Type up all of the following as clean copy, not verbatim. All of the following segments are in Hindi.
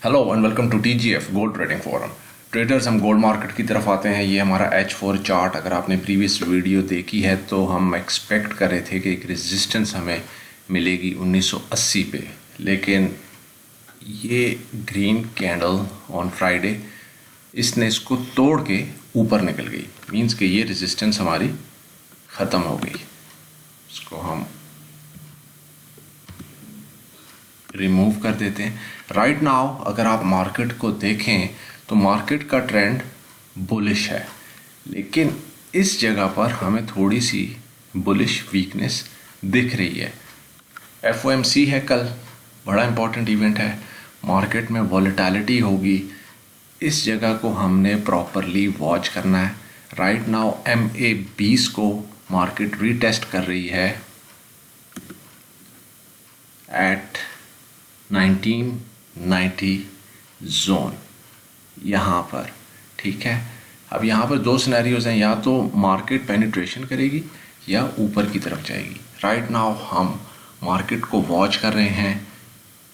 Hello and welcome to TGF gold trading forum. Traders, हम गोल्ड मार्केट की तरफ आते हैं। ये हमारा H4 चार्ट, अगर आपने प्रीवियस वीडियो देखी है तो हम एक्सपेक्ट कर रहे थे कि एक रेजिस्टेंस हमें मिलेगी 1980 पे, लेकिन ये ग्रीन कैंडल ऑन फ्राइडे इसने इसको तोड़ के ऊपर निकल गई। मींस कि ये रेजिस्टेंस हमारी ख़त्म हो गई। इसको हम रिमूव कर देते हैं। राइट नाउ अगर आप मार्केट को देखें तो मार्केट का ट्रेंड बुलिश है, लेकिन इस जगह पर हमें थोड़ी सी बुलिश वीकनेस दिख रही है। FOMC है कल, बड़ा इंपॉर्टेंट इवेंट है। मार्केट में वॉलेटिलिटी होगी, इस जगह को हमने प्रॉपरली वॉच करना है। राइट नाउ MA20 को मार्केट रीटेस्ट कर रही है एट 1990 जोन यहाँ पर। ठीक है, अब यहाँ पर दो सिनेरियोज हैं, या तो मार्केट पेनिट्रेशन करेगी या ऊपर की तरफ जाएगी। राइट नाउ हम मार्केट को वॉच कर रहे हैं,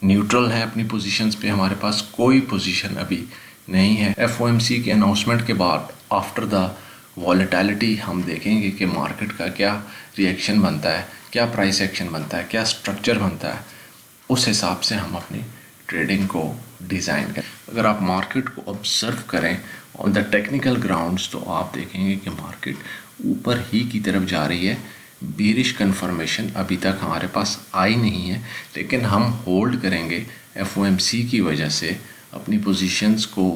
न्यूट्रल है अपनी पोजीशंस पे, हमारे पास कोई पोजीशन अभी नहीं है। FOMC के अनाउंसमेंट के बाद आफ्टर द वॉलेटिलिटी हम देखेंगे कि मार्केट का क्या रिएक्शन बनता है, क्या प्राइस एक्शन बनता है, क्या स्ट्रक्चर बनता है। उस हिसाब से हम अपनी ट्रेडिंग को डिज़ाइन करें। अगर आप मार्केट को ऑब्जर्व करें ऑन द टेक्निकल ग्राउंड्स तो आप देखेंगे कि मार्केट ऊपर ही की तरफ जा रही है। बेरिश कन्फर्मेशन अभी तक हमारे पास आई नहीं है, लेकिन हम होल्ड करेंगे। FOMC की वजह से अपनी पोजीशंस को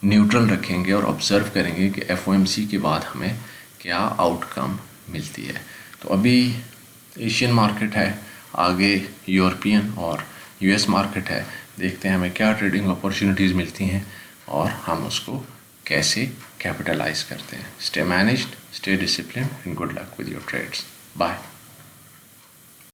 न्यूट्रल रखेंगे और ऑब्ज़र्व करेंगे कि FOMC के बाद हमें क्या आउटकम मिलती है। तो अभी एशियन मार्केट है, आगे यूरोपियन और US मार्केट है। देखते हैं हमें क्या ट्रेडिंग अपॉर्चुनिटीज़ मिलती हैं और हम उसको कैसे कैपिटलाइज करते हैं। Stay managed, stay discipline and good luck with your trades. Bye.